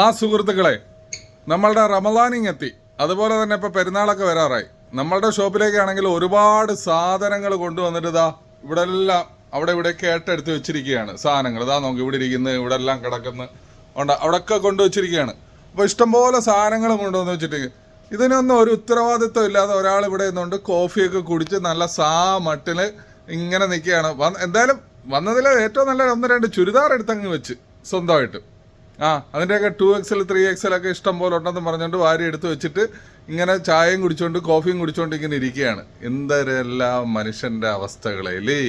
ആ സുഹൃത്തുക്കളെ, നമ്മളുടെ റമദാനിങ് എത്തി. അതുപോലെ തന്നെ ഇപ്പോൾ പെരുന്നാളൊക്കെ വരാറായി. നമ്മളുടെ ഷോപ്പിലേക്കാണെങ്കിൽ ഒരുപാട് സാധനങ്ങൾ കൊണ്ടുവന്നിട്ട് ഇതാ ഇവിടെ എല്ലാം അവിടെ ഇവിടെയൊക്കെ ഏറ്റെടുത്ത് വെച്ചിരിക്കുകയാണ് സാധനങ്ങൾ. ഇതാ നോക്കി ഇവിടെ ഇരിക്കുന്നത്, ഇവിടെ എല്ലാം കിടക്കുന്നു ഉണ്ട്, അവിടെയൊക്കെ കൊണ്ടുവച്ചിരിക്കുകയാണ്. അപ്പോൾ ഇഷ്ടംപോലെ സാധനങ്ങൾ കൊണ്ടുവന്ന് വെച്ചിട്ട് ഇതിനൊന്നും ഒരു ഉത്തരവാദിത്വം ഇല്ലാതെ ഒരാൾ ഇവിടെ നിന്നുകൊണ്ട് കോഫിയൊക്കെ കുടിച്ച് നല്ല മട്ടിൽ ഇങ്ങനെ നിൽക്കുകയാണ്. എന്തായാലും വന്നതിൽ ഏറ്റവും നല്ല 1-2 ചുരിദാർ എടുത്തങ്ങ് വെച്ച് സ്വന്തമായിട്ട്. അതിൻ്റെയൊക്കെ 2XL 3XL ഒക്കെ ഇഷ്ടം പോലെ ഉണ്ടെന്ന് പറഞ്ഞുകൊണ്ട് വാരി എടുത്ത് വെച്ചിട്ട് ഇങ്ങനെ ചായയും കുടിച്ചോണ്ട് കോഫിയും കുടിച്ചോണ്ട് ഇങ്ങനെ ഇരിക്കുകയാണ്. എന്തെല്ലാം മനുഷ്യന്റെ അവസ്ഥകളെ അല്ലേ,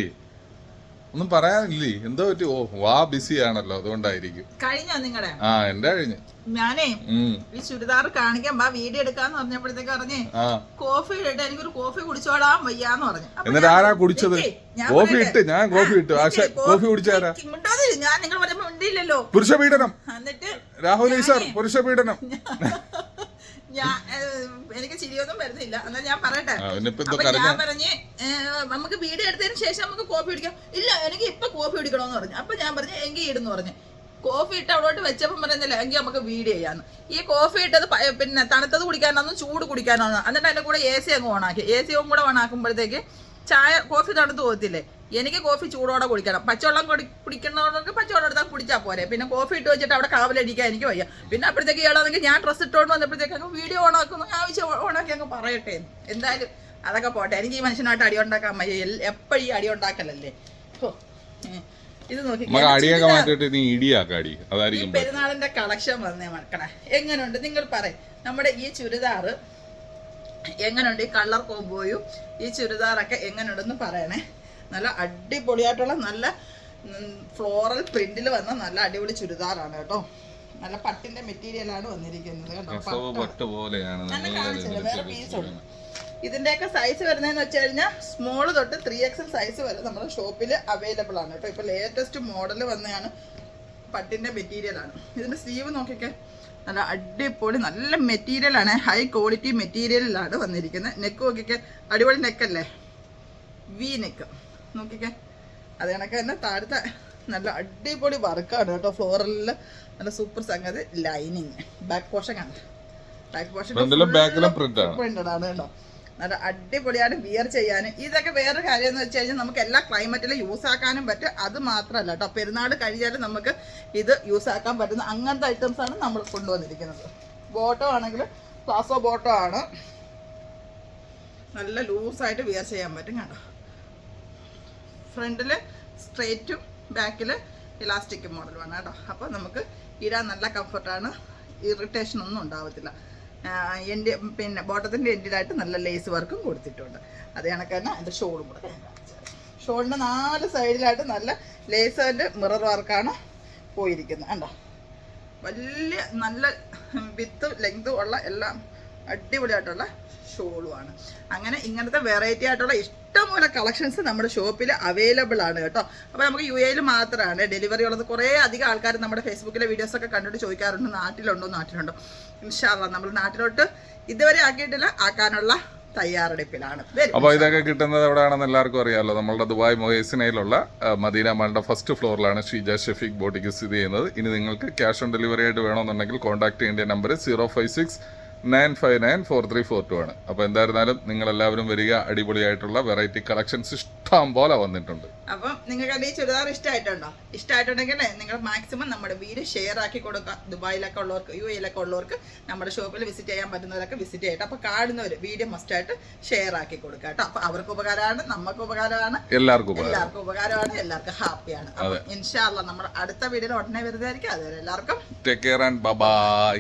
ഒന്നും പറയാനില്ലേ? എന്തോ പറ്റി? വാ ബിസി ആണല്ലോ, അതുകൊണ്ടായിരിക്കും. കഴിഞ്ഞോ നിങ്ങളുടെ? എന്റെ കഴിഞ്ഞു. ഞാനേ ഈ ചുരിദാർ കാണിക്കാൻ വീഡിയോ എടുക്കാന്ന് പറഞ്ഞപ്പോഴത്തേക്ക് പറഞ്ഞേ കോഫി ഇട്ട് എനിക്കൊരു കോഫി കുടിച്ചോടാൻ വയ്യാന്ന് പറഞ്ഞു. എന്നിട്ട് ആരാ കുടിച്ചത്? കോഫി ഇട്ട് ഞാൻ കോഫി ഇട്ടു. പക്ഷെ കോഫി കുടിച്ചാരാ? ഞാൻ നിങ്ങൾ പറയുമ്പോ ഉണ്ടില്ലല്ലോ. പുരുഷ പീഡനം. എന്നിട്ട് രാഹുൽ ഈശ്വർ പുരുഷ പീഡനം. എനിക്ക് ചിരിയൊന്നും വരുന്നില്ല. എന്നാൽ ഞാൻ പറയട്ടെ. ഞാൻ പറഞ്ഞ് നമുക്ക് വീഡിയോ എടുത്തതിന് ശേഷം നമുക്ക് കോഫി കുടിക്കാം. ഇല്ല, എനിക്ക് ഇപ്പൊ കോഫി കുടിക്കണമെന്ന് പറഞ്ഞു. അപ്പൊ ഞാൻ പറഞ്ഞു എങ്കിൽ ഇടുന്നു പറഞ്ഞു. കോഫി ഇട്ട് അവിടോട്ട് വെച്ചപ്പം പറയുന്നില്ല എങ്കിൽ നമുക്ക് വീഡിയോ ചെയ്യാന്ന്. ഈ കോഫി ഇട്ടത് പിന്നെ തണുത്തത് കുടിക്കാനാണെന്ന് ചൂട് കുടിക്കാനാണ്. എന്നിട്ട് അതിന്റെ കൂടെ AC അങ്ങ് ഓണാക്കി. AC കൂടെ ഓണാക്കുമ്പോഴത്തേക്ക് കോഫി തണുത്ത് പോകത്തില്ലേ? എനിക്ക് കോഫി ചൂടോടെ കുടിക്കണം. പച്ചവെള്ളം കുടിക്കുന്നവർക്ക് പച്ചവെള്ളം എടുത്താൽ കുടിച്ചാൽ പോരെ. പിന്നെ കോഫി ഇട്ട് വെച്ചിട്ട് അവിടെ കാവലടിക്കാൻ എനിക്ക് വയ്യ. പിന്നെ അപ്പോഴത്തേക്ക് ഇയാളാണെങ്കിൽ ഞാൻ ഡ്രസ്സ് ഇട്ടുകൊണ്ട് വന്നപ്പോഴത്തേക്ക് അങ്ങ് വീഡിയോ ഓണാക്കുന്നു. ആവശ്യം ഓണാക്കി അങ്ങ് പറയട്ടെ. എന്തായാലും അതൊക്കെ പോട്ടെ. എനിക്ക് ഈ മനുഷ്യനായിട്ട് അടി ഉണ്ടാക്കാൻ വയ്യ. എപ്പോഴും ഈ അടി ഉണ്ടാക്കലല്ലേ. ഇത് നോക്കി പെരുന്നാളിന്റെ കളക്ഷൻ വന്നേ മക്കളെ. എങ്ങനെയുണ്ട് നിങ്ങൾ പറയും? നമ്മുടെ ഈ ചുരിദാർ എങ്ങനെയുണ്ട്? ഈ കളർ കോമ്പോയും ഈ ചുരിദാറൊക്കെ എങ്ങനെയുണ്ടെന്ന് പറയണേ. നല്ല അടിപൊളിയായിട്ടുള്ള നല്ല ഫ്ലോറൽ പ്രിന്റിൽ വന്ന നല്ല അടിപൊളി ചുരിദാറാണ് കേട്ടോ. നല്ല പട്ടിന്റെ മെറ്റീരിയലാണ് വന്നിരിക്കുന്നത് കേട്ടോ. വേറെ പീസുണ്ട്. ഇതിന്റെയൊക്കെ സൈസ് വരുന്നതെന്ന് വെച്ച് കഴിഞ്ഞാൽ സ്മോൾ തൊട്ട് 3XL സൈസ് വരെ നമ്മുടെ ഷോപ്പിൽ അവൈലബിൾ ആണ് കേട്ടോ. ഇപ്പൊ ലേറ്റസ്റ്റ് മോഡൽ വന്നതാണ്. പട്ടിന്റെ മെറ്റീരിയലാണ്. ഇതിന്റെ സ്ലീവ് നോക്കിക്കേ, നല്ല അടിപൊളി നല്ല മെറ്റീരിയലാണ്. ഹൈ ക്വാളിറ്റി മെറ്റീരിയലിലാണ് വന്നിരിക്കുന്നത്. നെക്ക് നോക്കിക്കേ, അടിപൊളി നെക്കല്ലേ, വി നെക്ക് നോക്കിക്കേ. അത് കണക്ക് തന്നെ താഴത്തെ നല്ല അടിപൊളി വർക്കാണ് കേട്ടോ. ഫ്ലോറലിൽ നല്ല സൂപ്പർ സംഗതി. ലൈനിങ് ബാക്ക് പോർഷൻ ആണ്. ബാക്ക് പോർഷൻ പ്രിന്റഡ് ആണ് കേട്ടോ. നല്ല അടിപൊളിയാണ് വിയർ ചെയ്യാൻ. ഇതൊക്കെ വേറെ കാര്യം എന്ന് വെച്ച് കഴിഞ്ഞാൽ നമുക്ക് എല്ലാ ക്ലൈമറ്റിലും യൂസ് ആക്കാനും പറ്റും. അത് മാത്രമല്ല കേട്ടോ, പെരുന്നാൾ കഴിഞ്ഞാലും നമുക്ക് ഇത് യൂസ് ആക്കാൻ പറ്റുന്ന അങ്ങനത്തെ ഐറ്റംസ് ആണ് നമ്മൾ കൊണ്ടുവന്നിരിക്കുന്നത്. ബോട്ടോ ആണെങ്കിൽ പ്ലാസോ ബോട്ടോ ആണ്. നല്ല ലൂസായിട്ട് വിയർ ചെയ്യാൻ പറ്റും കേട്ടോ. ഫ്രണ്ടിൽ സ്ട്രെയിറ്റും ബാക്കിൽ ഇലാസ്റ്റിക് മോഡലുമാണ് കേട്ടോ. അപ്പോൾ നമുക്ക് ഇടാൻ നല്ല കംഫർട്ടാണ്. ഇറിറ്റേഷൻ ഒന്നും ഉണ്ടാവത്തില്ല. പിന്നെ ബോട്ടത്തിൻ്റെ എൻഡിലായിട്ട് നല്ല ലേസ് വർക്കും കൊടുത്തിട്ടുണ്ട്. അത് കണക്ക് തന്നെ അതിൻ്റെ ഷോളും കൂടെ ഷോളിൻ്റെ 4 സൈഡിലായിട്ട് നല്ല ലേസ് ആൻഡ് മിറർ വർക്കാണ് പോയിരിക്കുന്നത് കണ്ടോ. വലിയ നല്ല വിത്ത് ലെങ്തും ഉള്ള എല്ലാം അടിപൊളിയായിട്ടുള്ള ഷോളുമാണ്. അങ്ങനെ ഇങ്ങനത്തെ വെറൈറ്റി ആയിട്ടുള്ള ഇഷ്ടംപോലെ കളക്ഷൻസ് നമ്മുടെ ഷോപ്പിൽ അവൈലബിൾ ആണ് കേട്ടോ. അപ്പോൾ നമുക്ക് UAE മാത്രമാണ് ഡെലിവറി ഉള്ളത്. കുറേ അധികം ആൾക്കാർ നമ്മുടെ ഫേസ്ബുക്കിലെ വീഡിയോസൊക്കെ കണ്ടിട്ട് ചോദിക്കാറുണ്ട് നാട്ടിലുണ്ടോ. ഇൻഷാ അല്ലാഹ് നമ്മൾ നാട്ടിലോട്ട് ഇതുവരെ ആക്കിയിട്ടില്ല, ആക്കാനുള്ള തയ്യാറെടുപ്പിലാണ്. അപ്പോൾ ഇതൊക്കെ കിട്ടുന്നത് എവിടെയാണെന്ന് എല്ലാവർക്കും അറിയാമല്ലോ. നമ്മളുടെ ദുബായ് മൊഹേസിനയിലുള്ള മദീന മാളിന്റെ ഫസ്റ്റ് ഫ്ലോറിലാണ് ഷീജ ഷെഫീഖ് ബോട്ടിക്ക് സ്ഥിതി ചെയ്യുന്നത്. ഇനി നിങ്ങൾക്ക് ക്യാഷ് ഓൺ ഡെലിവറി ആയിട്ട് വേണമെന്നുണ്ടെങ്കിൽ കോൺടാക്ട് ചെയ്യേണ്ട നമ്പർ 056-959-4342 ആണ്. അപ്പോൾ എന്തായിരുന്നാലും നിങ്ങളെല്ലാവരും വരിക. അടിപൊളിയായിട്ടുള്ള വെറൈറ്റി കളക്ഷൻസ് ഇഷ്ടം പോലെ വന്നിട്ടുണ്ട്. അപ്പം നിങ്ങൾക്ക് ഈ ചുരിദാർ ഇഷ്ടമായിട്ടുണ്ടെങ്കിൽ നിങ്ങൾ മാക്സിമം നമ്മുടെ വീഡിയോ ഷെയർ ആക്കി കൊടുക്കുക. ദുബായിലൊക്കെ ഉള്ളവർക്ക് UAE ഉള്ളവർക്ക് നമ്മുടെ ഷോപ്പിൽ വിസിറ്റ് ചെയ്യാൻ പറ്റുന്നവരൊക്കെ വിസിറ്റ് ചെയ്യട്ടെ. അപ്പോൾ കാണുന്നവർ വീഡിയോ മസ്റ്റായിട്ട് ഷെയർ ആക്കി കൊടുക്കുക കേട്ടോ. അപ്പോൾ അവർക്ക് ഉപകാരമാണ്, നമുക്ക് ഉപകാരമാണ്, എല്ലാവർക്കും ഉപകാരമാണ്, എല്ലാവർക്കും ഹാപ്പിയാണ്. ഇൻഷാ അല്ലാഹ് നമ്മുടെ അടുത്ത വീഡിയോയിൽ ഉടനെ വരുന്നതായിരിക്കും. അതുവരെ എല്ലാവർക്കും ടേക്ക് കെയർ ആൻഡ് ബൈ.